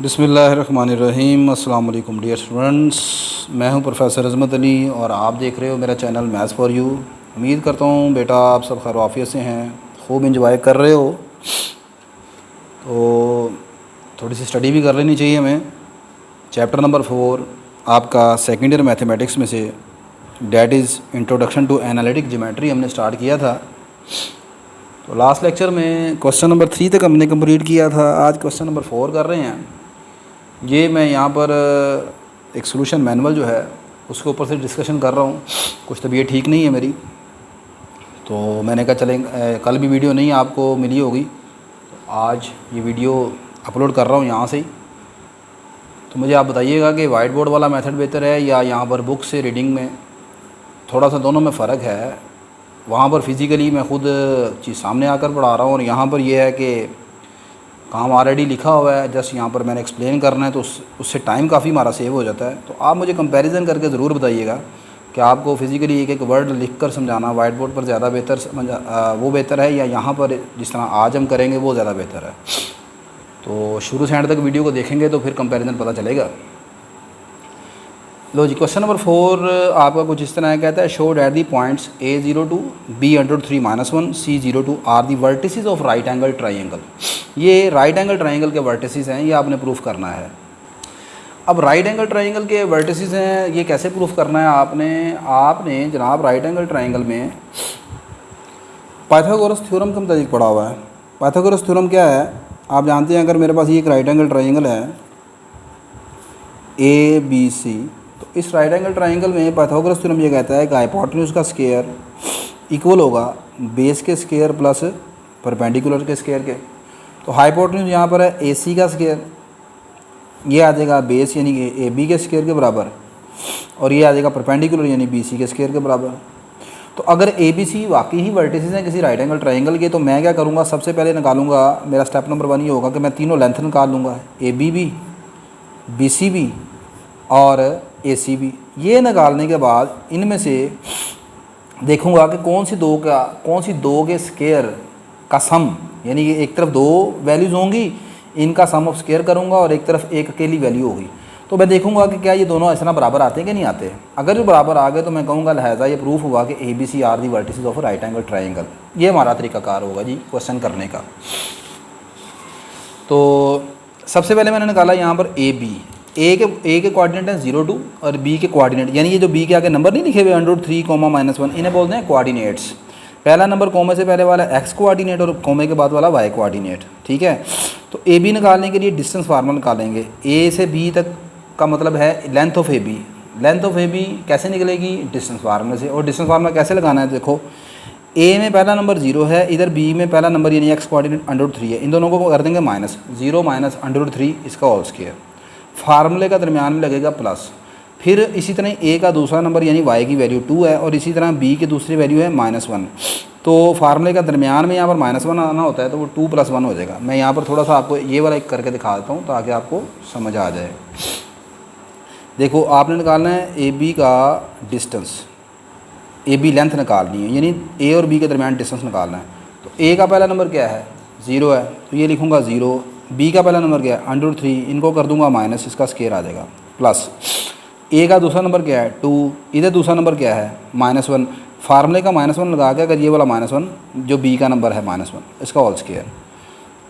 बिस्मिल्लाहिर्रहमानिर्रहीम। अस्सलाम वालेकुम डियर स्टूडेंट्स, मैं हूं प्रोफेसर अज़मत अली और आप देख रहे हो मेरा चैनल मैथ्स फॉर यू। उम्मीद करता हूं बेटा आप सब खैर आफियत से हैं, खूब इंजॉय कर रहे हो। तो थोड़ी सी स्टडी भी कर लेनी चाहिए हमें। चैप्टर नंबर 4 आपका सेकेंड ईयर मैथमेटिक्स में से, that is introduction to analytic geometry हमने स्टार्ट किया था। तो लास्ट लेक्चर में क्वेश्चन नंबर 3 तक हमने कंप्लीट किया था। आज क्वेश्चन नंबर 4 कर रहे हैं। ये मैं यहाँ पर एक सोल्यूशन मैनुअल जो है उसके ऊपर से डिस्कशन कर रहा हूँ। कुछ तबीयत ठीक नहीं है मेरी, तो मैंने कहा चलें, कल भी वीडियो नहीं आपको मिली होगी, तो आज ये वीडियो अपलोड कर रहा हूँ यहाँ से ही। तो मुझे आप बताइएगा कि वाइट बोर्ड वाला मेथड बेहतर है या यहाँ पर बुक से रीडिंग में। थोड़ा सा दोनों में फ़र्क है। वहाँ पर फिज़िकली मैं ख़ुद चीज़ सामने आकर पढ़ा रहा हूँ और यहाँ पर यह है कि काम ऑलरेडी लिखा हुआ है, जस्ट यहाँ पर मैंने एक्सप्लेन करना है, तो उससे टाइम काफ़ी हमारा सेव हो जाता है। तो आप मुझे कंपैरिजन करके ज़रूर बताइएगा कि आपको फिज़िकली एक एक वर्ड लिख कर समझाना वाइट बोर्ड पर ज़्यादा बेहतर वो बेहतर है या यहाँ पर जिस तरह आज हम करेंगे वो ज़्यादा बेहतर है। तो शुरू से एंड तक वीडियो को देखेंगे तो फिर कंपैरिजन पता चलेगा। लो जी, क्वेश्चन नंबर 4 आपका कुछ इस तरह कहता है, show that the points A02, B√3-1, C02 are the vertices of right angle triangle. ये राइट एंगल ट्राइंगल के वर्टिसेस हैं, ये आपने प्रूफ करना है। अब राइट एंगल ट्राइंगल के वर्टिसेस हैं, ये कैसे प्रूफ करना है आपने जनाब राइट एंगल ट्राइंगल में पाइथागोरस थ्योरम का मुताबिक पढ़ा हुआ है। पाइथागोरस थ्योरम क्या है आप जानते हैं। अगर मेरे पास ये एक राइट एंगल ट्राइंगल है ABC, तो इस राइट एंगल ट्राइंगल में पाइथागोरस थ्योरम ये कहता है कि हाइपोटेन्यूज का स्क्वायर इक्वल होगा बेस के स्क्वायर प्लस परपेंडिकुलर के स्क्वायर के। तो हाइपोटेन्यूज यहाँ पर है AC का स्क्वायर, ये आ जाएगा बेस यानी कि AB के स्क्वायर के बराबर, और ये आ जाएगा परपेंडिकुलर यानी BC के स्क्वायर के बराबर। तो अगर ABC वाकई ही वर्टिसेस हैं किसी राइट एंगल ट्राइंगल के, तो मैं क्या करूँगा, सबसे पहले निकालूंगा, मेरा स्टेप नंबर 1 ये होगा कि मैं तीनों लेंथ निकाल लूँगा, AB भी, BC भी और AC भी। ये निकालने के बाद इनमें से देखूंगा कि कौन सी दो के स्क्वायर का सम, यानी कि एक तरफ दो वैल्यूज़ होंगी, इनका सम ऑफ स्क्वायर करूंगा और एक तरफ एक अकेली वैल्यू होगी। तो मैं देखूंगा कि क्या ये दोनों ऐसा बराबर आते हैं कि नहीं आते। अगर ये बराबर आ गए तो मैं कहूँगा लिहाजा ये प्रूफ हुआ कि ABC are the vertices of right angle triangle. ये हमारा तरीकाकार होगा जी क्वेश्चन करने का। तो सबसे पहले मैंने निकाला यहाँ पर ए के कोऑर्डिनेट है 0, 2 और B के कोऑर्डिनेट, यानी ये जो B के आगे नंबर नहीं लिखे हुए √3, -1, इन्हें बोलते हैं कोऑर्डिनेट्स। पहला नंबर कोमे से पहले वाला x कोऑर्डिनेट और कोमे के बाद वाला y कोऑर्डिनेट, ठीक है। तो AB निकालने के लिए डिस्टेंस फार्मूला निकालेंगे। A से B तक का मतलब है length of AB। Length of AB कैसे निकलेगी, डिस्टेंस फार्मूले से। और डिस्टेंस फार्मूला कैसे लगाना है, देखो A में पहला नंबर 0 है, इधर B में पहला नंबर यानी x कोऑर्डिनेट √3 है, इन दोनों को कर देंगे माइनस, 0 माइनस √3 इसका होल स्क्वायर, फार्मूले का दरमियान में लगेगा प्लस। फिर इसी तरह A का दूसरा नंबर यानी y की वैल्यू 2 है और इसी तरह B की दूसरी वैल्यू है -1। तो फार्मूले का दरमियान में यहाँ पर -1 आना होता है, तो वो 2 + 1 हो जाएगा। मैं यहाँ पर थोड़ा सा आपको ये वाला एक करके दिखा देता हूँ ताकि आपको समझ आ जाए। देखो आपने निकालना है AB का डिस्टेंस, AB लेंथ निकालनी है, यानी A और B के दरमियान डिस्टेंस निकालना है। तो A का पहला नंबर क्या है, 0 है, तो ये लिखूँगा 0। B का पहला नंबर क्या है, √3, इनको कर दूंगा माइनस, इसका स्क्वायर आ जाएगा प्लस। A का दूसरा नंबर क्या है 2, इधर दूसरा नंबर क्या है -1, फार्मूले का -1 लगा के अगर ये वाला -1 जो B का नंबर है -1 इसका होल स्क्वायर।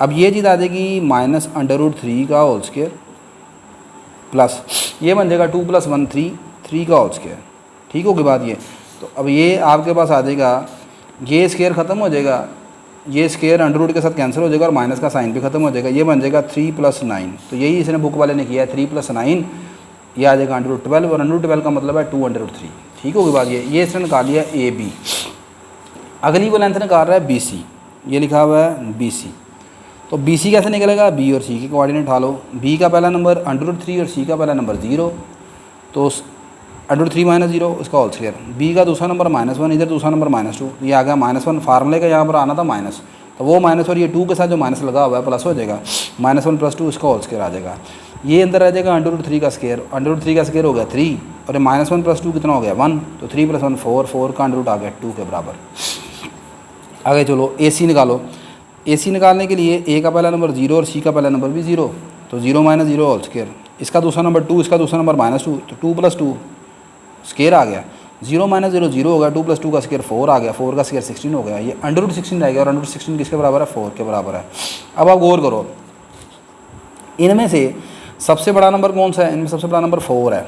अब ये चीज़ आ जाएगी -√3 का होल स्क्वायर प्लस ये बन जाएगा 2 + 1 3 का होल स्क्वायर। ठीक होगी बात ये। तो अब ये आपके पास आ जाएगा, ये स्क्वायर ख़त्म हो जाएगा, ये स्क्वायर अंडर के साथ कैंसिल हो जाएगा और माइनस का साइन भी खत्म हो जाएगा, ये बन जाएगा 3 + 9। तो यही इसने बुक वाले ने किया है, 3 + 9 ये आ जाएगा √12 और √12 का मतलब है 2√3। ठीक होगी बात ये इसने निकाल लिया AB। अगली वो लेंथ निकाल रहा है BC, ये लिखा हुआ है BC। तो BC कैसे निकलेगा, B और C के कोऑर्डिनेट उठा लो। B का पहला नंबर √3 और C का पहला नंबर 0, तो √3 - 0 उसका होल स्क्वायर। B का दूसरा नंबर -1, इधर दूसरा नंबर -2, ये आ गया -1, फार्मूले का यहाँ पर आना था माइनस, तो वो माइनस और ये 2 के साथ जो माइनस लगा हुआ है प्लस हो जाएगा, -1 + 2 इसका होल स्क्वायर आ जाएगा। ये अंदर आ जाएगा √3 का स्क्वायर, √3 का स्क्वायर हो गया 3 और -1 + 2 कितना हो गया 1, तो 3 + 1 4 का अंडर आ गया 2 के बराबर। आगे चलो AC निकालो। AC निकालने के लिए A का पहला नंबर 0 और C का पहला नंबर भी 0, तो 0 माइनस 0 होल स्केयर। इसका दूसरा नंबर 2, इसका दूसरा नंबर -2, तो 2 + 2 स्केयर आ गया। 0 माइनस 0 0 हो गया, 2 + 2 का स्केयर 4 आ गया, 4 का स्केयर 16 हो गया। ये √16 रह गया, और √16 किसके बराबर है? 4 के बराबर है। अब आप गौर करो, इनमें से सबसे बड़ा नंबर कौन सा है? इनमें सबसे बड़ा नंबर 4 है।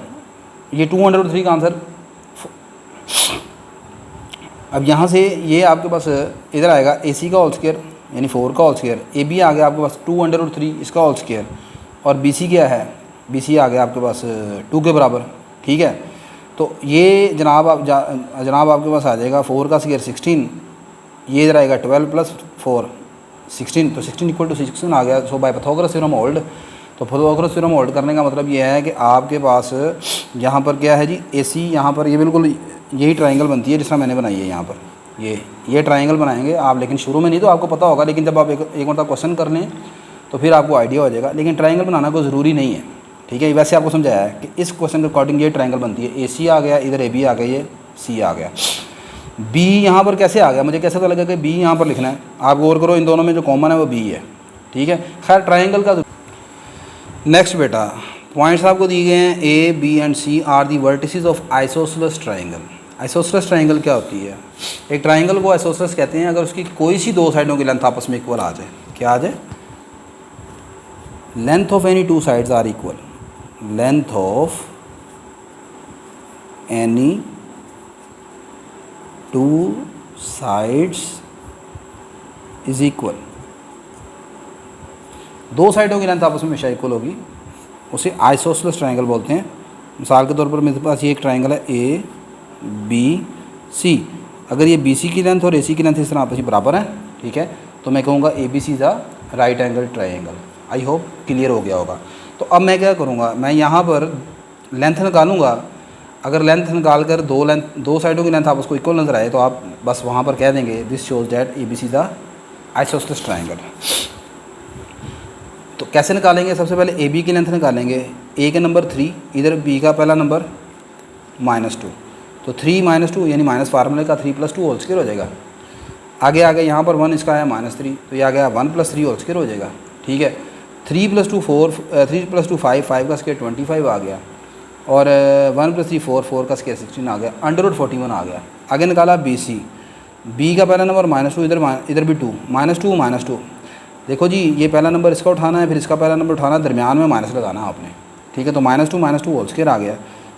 ये 2√3 का आंसर। अब यहाँ से ये आपके पास इधर आएगा AC का होल स्केयर यानी 4 का होल स्केयर, AB आ गया आपके पास 2√3 इसका होल स्केयर, और BC क्या है? BC आ गया आपके पास 2 के बराबर। ठीक है, तो ये जनाब आपके पास आ जाएगा 4 का स्केयर 16, ये इधर आएगा 12 + 4 16, तो 16 = 16 आ गया। सो बाय पाइथागोरस थ्योरम होल्ड। तो पाइथागोरस थ्योरम होल्ड करने का मतलब ये है कि आपके पास यहाँ पर क्या है जी? AC यहाँ पर ये बिल्कुल यही ट्रायंगल बनती है जिस तरह मैंने बनाई है यहाँ पर। ये ट्रायंगल बनाएंगे आप, लेकिन शुरू में नहीं तो आपको पता होगा, लेकिन जब आप एक मतलब क्वेश्चन कर लें तो फिर आपको आइडिया हो जाएगा। लेकिन ट्रायंगल बनाना कोई ज़रूरी नहीं है। ठीक है, वैसे आपको समझाया है कि इस क्वेश्चन के अकॉर्डिंग ये ट्रायंगल बनती है। AC आ गया, इधर AB आ गया, ये C आ गया। B यहाँ पर कैसे आ गया? मुझे कैसे पता लगा कि B यहाँ पर लिखना है? आप गौर करो, इन दोनों में जो कॉमन है वो B है। ठीक है, खैर ट्रायंगल का नेक्स्ट बेटा पॉइंट्स आपको दिए गए हैं। A, B and C are the vertices of isosceles triangle. Isosceles triangle क्या होती है? एक ट्रायंगल को आइसोसेलेस कहते हैं अगर उसकी कोई सी दो साइडों की लेंथ आपस में इक्वल आ जाए। क्या आ जाए? Length of any two sides are equal. Length of any two sides is equal. दो साइडों की लेंथ आपस में हमेशा इक्वल होगी, उसे आइसोसेलेस ट्रायंगल बोलते हैं। मिसाल के तौर पर मेरे पास ये एक ट्रायंगल है ABC। अगर ये BC की लेंथ और AC की लेंथ इस तरह आपस में बराबर है, ठीक है, तो मैं कहूँगा ABC is a right angle triangle. I hope clear हो गया होगा। तो अब मैं क्या करूँगा, मैं यहाँ पर लेंथ निकालूँगा। अगर लेंथ निकाल कर दो साइडों की लेंथ आपस को इक्वल नजर आए तो आप बस वहाँ पर कह देंगे this shows that ABC is a isosceles triangle. तो कैसे निकालेंगे? सबसे पहले AB की लेंथ निकालेंगे। A के नंबर 3, इधर B का पहला नंबर -2, तो 3 - 2 यानी माइनस फार्मूले का 3 + 2 होल स्क्वायर हो जाएगा। आगे यहाँ पर 1 इसका है -3, तो ये आ गया 1 + 3 होल स्क्वायर हो जाएगा। ठीक है, 3 + 2 4, 3 + 2 5, 5 का स्क्वायर 25 आ गया, और 1 + 3 4, 4 का स्क्वायर 16 आ गया, √41 आ गया। आगे निकाला BC। B का पहला नंबर -2, इधर भी 2 -2। देखो जी, ये पहला नंबर इसका उठाना है, फिर इसका पहला नंबर उठाना है, दरमियान में माइनस लगाना है आपने। ठीक है, तो -2 होल स्क्वायर आ गया।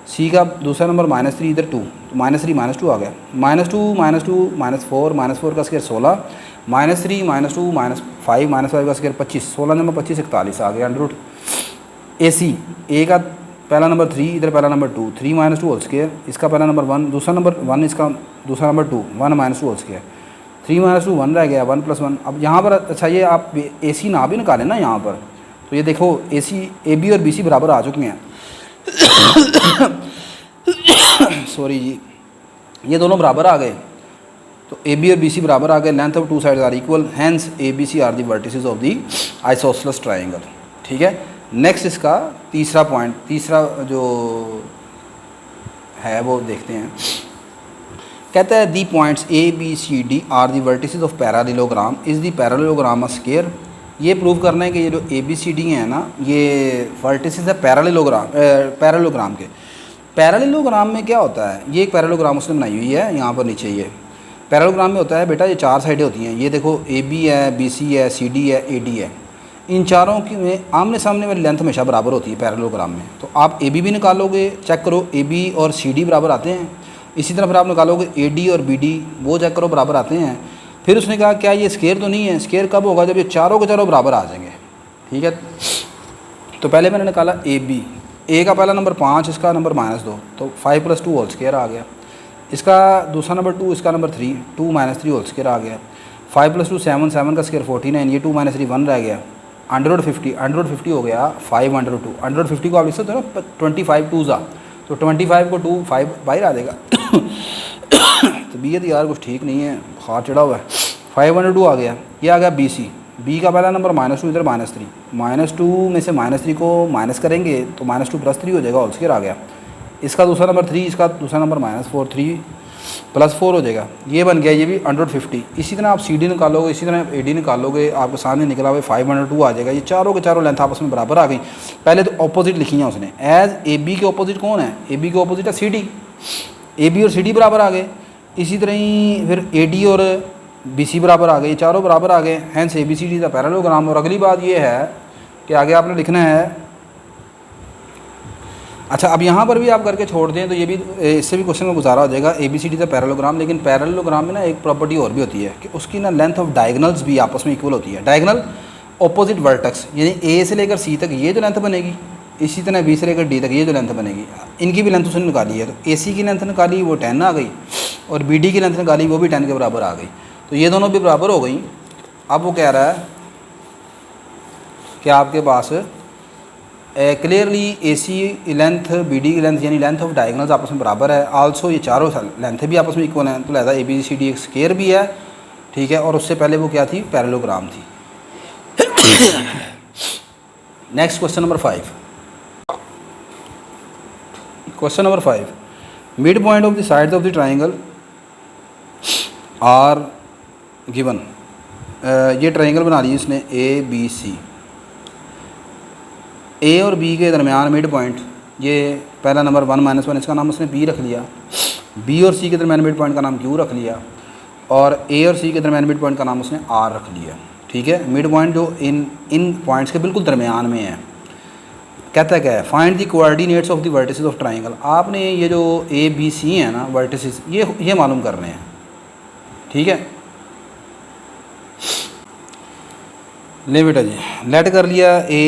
C का दूसरा नंबर -3, इधर 2, तो -3 -2 आ गया। -2 -4 का स्क्वायर 16, -3 -2 -5 का स्क्वायर 25, 16 नंबर 25 41 आ गया √ AC। A का पहला नंबर 3, इधर पहला नंबर 2, 3 - 2 होल स्क्वायर, इसका पहला नंबर 1, दूसरा नंबर 1, इसका दूसरा नंबर 2, 1 - 2 होल स्क्वायर, 3 - 2 1 रह गया, 1 + 1। अब यहाँ पर अच्छा ये आप AC ना भी निकालें ना यहाँ पर, तो ये देखो AB और BC बराबर आ चुके हैं। सॉरी जी, ये दोनों बराबर आ गए, तो AB और BC बराबर आ गए। Length of two sides are equal, hence ABC are the vertices of the isosceles triangle. ठीक है, नेक्स्ट इसका तीसरा पॉइंट, तीसरा जो है वो देखते हैं। कहता है the points ABCD are the vertices of parallelogram, is the parallelogram a square. ये प्रूव करना है कि ये जो ABCD हैं ना, ये वर्टिसेस है पैरेललोग्राम के। पैरेललोग्राम में क्या होता है? ये एक पैरेललोग्राम उसने बनाई हुई है यहाँ पर नीचे। ये पैरेललोग्राम में होता है बेटा, ये 4 साइडें होती हैं। ये देखो AB है, BC है, CD है, AD है। इन चारों की में आमने सामने वाली लेंथ हमेशा बराबर होती है पैरेललोग्राम में। तो आप AB भी निकालोगे, चेक करो AB और CD बराबर आते हैं। इसी तरह फिर आप निकालोगे AD और BD, वो चेक करो बराबर आते हैं। फिर उसने कहा क्या ये स्क्वायर तो नहीं है? स्क्वायर कब होगा? जब ये चारों के चारों बराबर आ जाएंगे। ठीक है, तो पहले मैंने निकाला AB। A का पहला नंबर 5, इसका नंबर -2, तो 5 + 2 होल स्क्वायर आ गया। इसका दूसरा नंबर 2, इसका नंबर 3, 2 - 3 होल स्क्वायर आ गया। 5 + 2 7, 7 का स्क्वायर 49, ये 2 - 3 1 रह गया। 150 हो गया 5 √2। 150 को आप लिख सकते हो ना 25 2 ज़ा, तो 25 को 2 5 बाहर आ जाएगा। तबीयत यार कुछ ठीक नहीं है, बुखार चढ़ा हुआ है। 5 √2 आ गया। ये आ गया BC। B का पहला नंबर -2, इधर -3, -2 में से -3 को माइनस करेंगे तो -2 + 3 हो जाएगा, होल स्क्वायर आ गया। इसका दूसरा नंबर 3, इसका दूसरा नंबर -4, 3 +4 हो जाएगा, ये बन गया, ये भी √50। इसी तरह आप CD निकालोगे, इसी तरह आप AD निकालोगे, आपके सामने निकला हुआ 502 आ जाएगा। ये चारों के चारों लेंथ आपस में बराबर आ गई। पहले तो ऑपोजिट लिखी है उसने, एज AB के ऑपोजिट कौन है, AB के ऑपोजिट है CD, AB और CD बराबर आ गए। इसी तरह ही फिर AD और BC बराबर आ गए, चारों बराबर आ गए, हैंस ABCD का पैरेललोग्राम। और अगली बात ये है कि आगे आपने लिखना है, अच्छा अब यहाँ पर भी आप करके छोड़ दें तो ये भी, इससे भी क्वेश्चन में गुजारा हो जाएगा, ABCD का पैरेललोग्राम। लेकिन पैरेललोग्राम में ना एक प्रॉपर्टी और भी होती है कि उसकी ना लेंथ ऑफ डायगनल्स भी आपस में इक्वल होती है। डायगनल ऑपोजिट वर्टेक्स, यानी A से लेकर C तक ये जो लेंथ बनेगी, इसी तरह B से लेकर D तक ये जो लेंथ बनेगी, इनकी भी लेंथ उसने निकाली है। तो AC की लेंथ निकाली वो 10 आ गई, और BD की लेंथ निकाली वो भी 10 के बराबर आ गई। तो ये दोनों भी बराबर हो गई। अब वो कह रहा है कि आपके पास क्लियरली AC लेंथ BD की लेंथ यानी लेंथ ऑफ डायगनल्स आपस में बराबर है। आल्सो ये चारों लेंथ भी आपस में इक्वल हैं, तो लिहाजा ABCD एक स्क्वायर भी है, ठीक है। और उससे पहले वो क्या थी, पैरेललोग्राम थी। Next question number 5। Question number 5, mid point of the sides of the triangle are given. ये ट्राइंगल बना ली इसने ABC, A और B के दरमियान मिड पॉइंट, ये पहला नंबर 1 - 1, इसका नाम उसने B रख लिया। B और C के दरमियान मिड पॉइंट का नाम Q रख लिया, और A और C के दरमियान मिड पॉइंट का नाम उसने R रख लिया, ठीक है। मिड पॉइंट जो इन पॉइंट्स के बिल्कुल दरमियान में है। कहता है क्या है, find the coordinates of the vertices of triangle. आपने ये जो ABC है ना वर्टिसेस, ये मालूम करने हैं, ठीक है। ले बेटा जी, लेट कर लिया A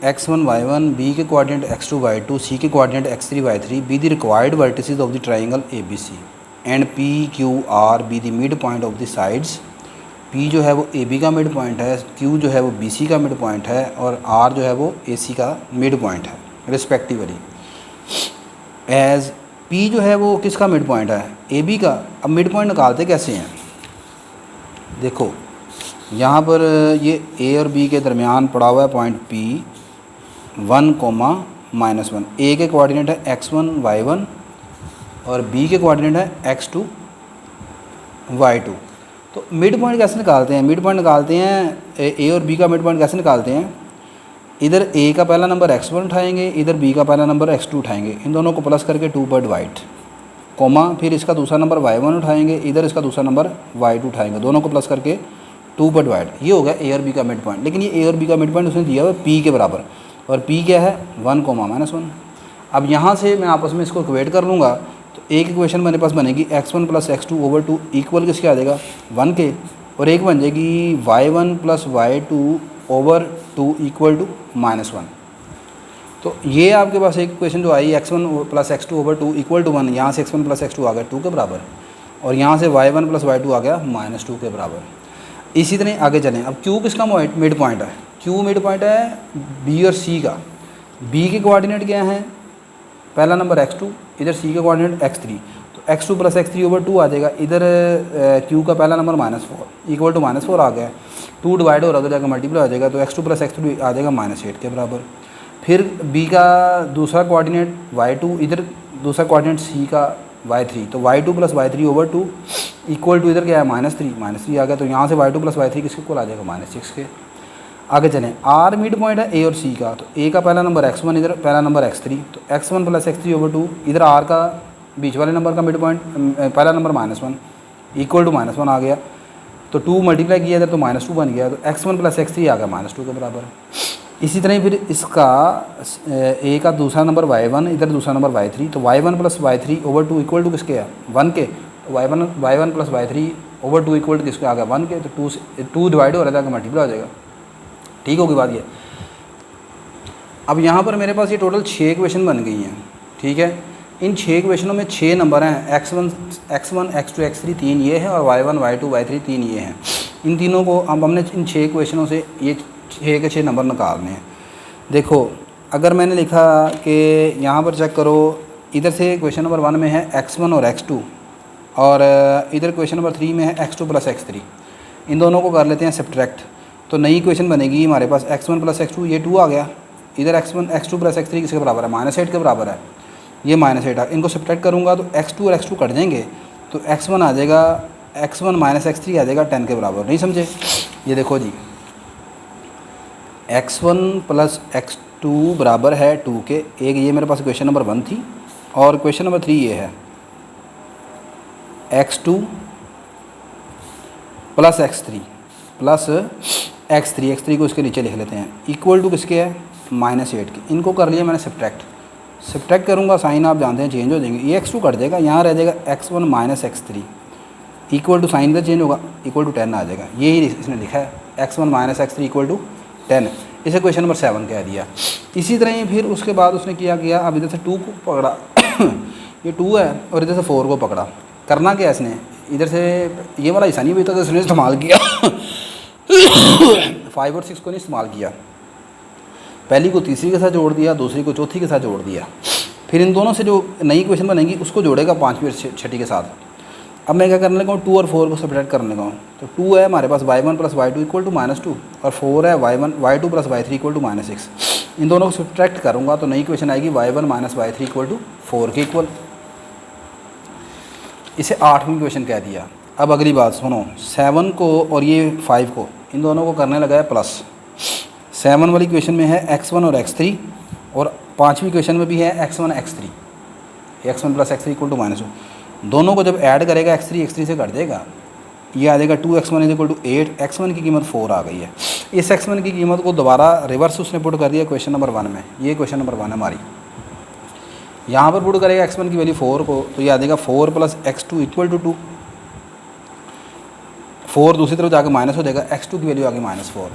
x1 y1, B के कोऑर्डिनेट x2 y2, C के coordinate x3 y3, be the required vertices of the triangle ABC, and PQR be the mid point of the sides. P जो है वो AB का mid point है, Q जो है वो BC का मिड पॉइंट है, और R जो है वो AC का मिड पॉइंट है रिस्पेक्टिवली। एज P जो है वो किसका मिड पॉइंट है, AB का। अब मिड पॉइंट निकालते कैसे हैं, देखो यहाँ पर ये A और B के दरमियान पड़ा हुआ है पॉइंट P 1, -1। A के कोऑर्डिनेट है x1 y1, और B के कोऑर्डिनेट है x2 y2। तो मिड पॉइंट कैसे निकालते हैं, मिड पॉइंट निकालते हैं A और B का मिड पॉइंट कैसे निकालते हैं, इधर A का पहला नंबर x1 उठाएंगे, इधर B का पहला नंबर x2 उठाएंगे, इन दोनों को प्लस करके 2 पर डिवाइड, कोमा, फिर इसका दूसरा नंबर y1 उठाएंगे, इधर इसका दूसरा नंबर y2 उठाएंगे, दोनों को प्लस करके 2 पर डिवाइड। ये हो गया A और B का मिड पॉइंट। लेकिन ये A और B का मिड पॉइंट उसने दिया हुआ है P के बराबर, और P क्या है 1, -1। अब यहाँ से मैं आपस में इसको इक्वेट कर लूँगा, तो एक इक्वेशन मेरे पास बनेगी x1 + x2/2 इक्वल किसके आ जाएगा 1 के, और एक बन जाएगी y1 + y2/2 इक्वल टू -1। तो ये आपके पास एक इक्वेशन जो आई x1 + x2/2 इक्वल टू 1, यहाँ से x1 + x2 आ गया 2 के बराबर, और यहाँ से y1 + y2 आ गया -2 के बराबर। इसी तरह आगे चलें। अब Q किसका मिड पॉइंट है, Q मिड पॉइंट है B और C का। B के कोऑर्डिनेट क्या हैं, पहला नंबर x2, इधर C के कोऑर्डिनेट x3, तो x2 + x3/2 आ जाएगा। इधर Q का पहला नंबर -4 इक्वल टू -4 आ गया, 2 डिवाइड हो रहा है तो जाकर मल्टीप्लाई हो जाएगा, तो x2 + x3 आ जाएगा -8 के बराबर। फिर B का दूसरा कोऑर्डिनेट y2, इधर दूसरा कोऑर्डिनेट C का y3, तो y2 + y3/2 इक्वल टू इधर क्या है -3 आ गया, तो यहाँ से y2 + y3 किसके इक्वल आ जाएगा -6 के। आगे चलें, R मिड पॉइंट है A और C का, तो A का पहला नंबर x1, इधर पहला नंबर x3, तो x1 + x3/2, इधर R का बीच वाले नंबर का मिड पॉइंट पहला नंबर -1 इक्वल टू -1 आ गया, तो 2 मल्टीप्लाई किया इधर तो -2 बन गया, तो x1 + x3 आ गया -2 के बराबर। इसी तरह फिर इसका A का दूसरा नंबर y1, इधर दूसरा नंबर y3, तो y1 + y3/2 इक्वल टू किसके है 1 के, तो y1 + y3/2 इक्वल टू किसके आ गया 1 के, तो 2 डिवाइड हो रहा था मल्टीप्लाई हो जाएगा। ठीक होगी बात ये। अब यहाँ पर मेरे पास ये टोटल 6 इक्वेशन बन गई हैं, ठीक है। इन 6 इक्वेशनों में 6 नंबर हैं, x1 x2 x3 3 ये है, और y1 y2 y3 3 ये हैं। इन तीनों को अब हमने इन 6 इक्वेशनों से ये 6 के 6 नंबर निकालने हैं। देखो अगर मैंने लिखा कि यहाँ पर चेक करो, इधर से क्वेश्चन नंबर 1 में है x1 और x2, और इधर क्वेश्चन नंबर 3 में है x2 + x3। इन दोनों को कर लेते हैं सब्ट्रैक्ट, तो नई क्वेश्चन बनेगी हमारे पास x1 + x2, ये 2 आ गया, इधर x2 + x3 किसके बराबर है -8 के बराबर है, ये -8 आ, इनको सब्ट्रैक्ट करूँगा तो x2 और x2 कट जाएंगे, तो x1 आ जाएगा, x1 माइनस x3 आ जाएगा 10 के बराबर। नहीं समझे? ये देखो जी, x1 प्लस x2 बराबर है 2 के। एक ये मेरे पास क्वेश्चन नंबर 1 थी, और क्वेश्चन नंबर 3 ये है x2 प्लस x3 को इसके नीचे लिख लेते हैं, इक्वल टू किसके है, -8 के। इनको कर लिया मैंने सब्ट्रैक्ट करूँगा, साइन आप जानते हैं चेंज हो जाएंगे, ये x2 कट जाएगा, यहाँ रह जाएगा x1 minus x3 equal to, sign का चेंज होगा, इक्वल टू 10 आ जाएगा। यही इसने लिखा है, x1 minus x3 equal to 10। इसे क्वेश्चन नंबर 7 कह दिया। इसी तरह ही फिर उसके बाद उसने किया, अब इधर से 2 को पकड़ा ये 2 है, और इधर से 4 को पकड़ा। करना क्या इसने, इधर से ये वाला हिस्सा नहीं भी था तो इसने इस्तेमाल किया 5 और 6 को नहीं इस्तेमाल किया, पहली को तीसरी के साथ जोड़ दिया, दूसरी को चौथी के साथ जोड़ दिया। फिर इन दोनों से जो नई क्वेश्चन बनेंगी उसको जोड़ेगा 5वीं और 6ठी के साथ। अब मैं क्या करने लगा हूँ, 2 और 4 को सब्ट्रैक्ट करने लगा हूँ। तो 2 है हमारे पास y1 plus y2 equal to -2, और 4 है y2 plus y3 equal to -6। इन दोनों को सब्ट्रैक्ट करूँगा तो नई क्वेश्चन आएगी y1 minus y3 equal to 4 के इक्वल। इसे 8वीं क्वेश्चन कह दिया। अब अगली बात सुनो, 7 को और ये 5 को, इन दोनों को करने लगा है प्लस। 7 वाली क्वेश्चन में है x1 और x3, और 5वीं क्वेश्चन में भी है x1 plus x3 equal to -2। दोनों को जब ऐड करेगा x3 से कट जाएगा, ये आ जाएगा 2x1 is equal to 8। x1 की कीमत 4 आ गई है। इस x1 की कीमत को दोबारा रिवर्स उसने पुट कर दिया क्वेश्चन नंबर 1 में। ये क्वेश्चन नंबर 1 है हमारी, यहाँ पर पुट करेगा x1 की वैल्यू 4 को, तो ये आ जाएगा 4 प्लस x2 इक्वल टू 2। 4 दूसरी तरफ जाकर माइनस हो जाएगा, x2 की वैल्यू आ गई -4।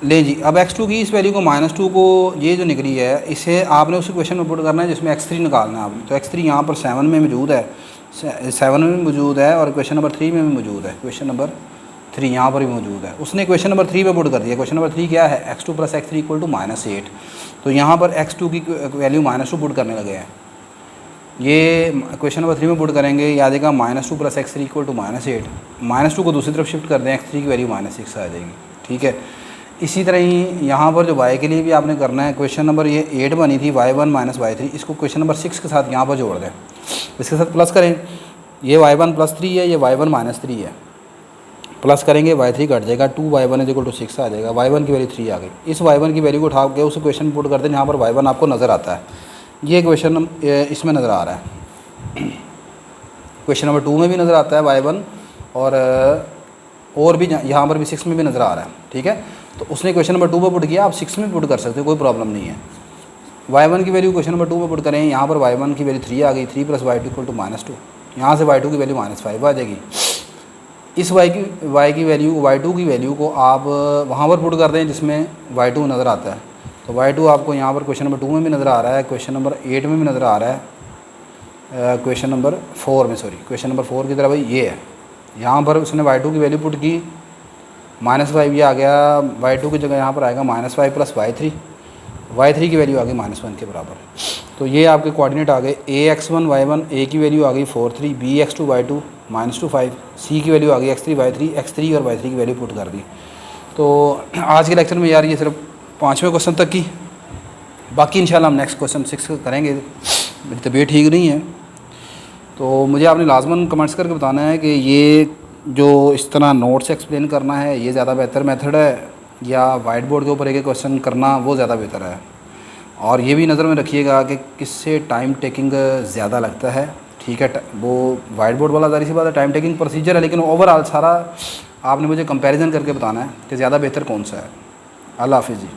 ले जी, अब x2 की इस वैल्यू को -2 को ये जो निकली है, इसे आपने उस क्वेश्चन में पुट करना है जिसमें x3 निकालना है आपने। तो x3 यहाँ पर 7 में मौजूद है, 7 में भी मौजूद है, और क्वेश्चन नंबर 3 में भी मौजूद है। क्वेश्चन नंबर 3 यहाँ पर भी मौजूद है। उसने क्वेश्चन नंबर 3 में पुट कर दिया। क्वेश्चन नंबर 3 क्या है, x2 plus x3 equal to -8। तो यहाँ पर x2 की वैल्यू -2 पुट करने लगे हैं। ये क्वेश्चन नंबर 3 में पुट करेंगे, याद आएगा -2 प्लस x3 इक्वल टू -8। -2 को दूसरी तरफ शिफ्ट कर दें, x3 की वैल्यू -6 आ जाएगी। ठीक है, इसी तरह ही यहाँ पर जो y के लिए भी आपने करना है, क्वेश्चन नंबर ये 8 बनी थी, y1 माइनस y3, इसको क्वेश्चन नंबर 6 के साथ यहाँ पर जोड़ दें, इसके साथ प्लस करें। ये y1 प्लस 3 है, ये y1 माइनस 3 है, प्लस करेंगे y3 कट जाएगा, 2y1 इज इक्वल टू 6 आ जाएगा। y1 की वैल्यू 3 आ गई। इस y1 की वैल्यू को उठा के उस क्वेश्चन में पुट कर दें जहाँ पर y1 आपको नज़र आता है। ये क्वेश्चन इसमें नज़र आ रहा है, क्वेश्चन नंबर 2 में भी नज़र आता है y1, और भी यहाँ पर भी 6 में भी नज़र आ रहा है। ठीक है, तो उसने क्वेश्चन नंबर 2 पर पुट किया, आप 6 में पुट कर सकते हो, कोई प्रॉब्लम नहीं है। y1 की वैल्यू क्वेश्चन नंबर 2 में पुट करें, यहाँ पर y1 की वैल्यू 3 आ गई, 3 प्लस y2 इक्वल टू -2। यहाँ से y2 की वैल्यू -5 आ जाएगी। इस y की वैल्यू, y2 की वैल्यू को आप वहाँ पर पुट कर दें जिसमें y2 नज़र आता है। तो y2 आपको यहाँ पर क्वेश्चन नंबर 2 में भी नज़र आ रहा है, क्वेश्चन नंबर 8 में भी नज़र आ रहा है, क्वेश्चन नंबर 4 में, सॉरी क्वेश्चन नंबर 4 की तरह भाई ये है। यहाँ पर उसने y2 की वैल्यू पुट की, -5 ये आ गया, y2 की जगह यहाँ पर आएगा -5 प्लस y3 की वैल्यू आ गई -1 के बराबर। तो ये आपके कोऑर्डिनेट आ गए, ax1 y1, a की वैल्यू आ गई 4 3, bx2 y2 -2 5, c की वैल्यू आ गई x3 y3, x3 और y3 की वैल्यू पुट कर दी। तो आज के लेक्चर में यार ये सिर्फ 5वें क्वेश्चन तक की, बाकी इंशाल्लाह हम नेक्स्ट क्वेश्चन 6 करेंगे। मेरी तबीयत ठीक नहीं है, तो मुझे आपने लाजमन कमेंट्स करके बताना है कि ये जो इस तरह नोट्स एक्सप्लेन करना है ये ज़्यादा बेहतर मेथड है, या वाइट बोर्ड के ऊपर एक क्वेश्चन करना वो ज़्यादा बेहतर है। और ये भी नज़र में रखिएगा कि किससे टाइम टेकिंग ज़्यादा लगता है। ठीक है, वो वाइट बोर्ड वाला ज़ाहिर सी बात है टाइम टेकिंग प्रोसीजर है, लेकिन ओवरऑल सारा आपने मुझे कंपैरिजन करके बताना है कि ज़्यादा बेहतर कौन सा है। अल्लाह हाफिज़ जी।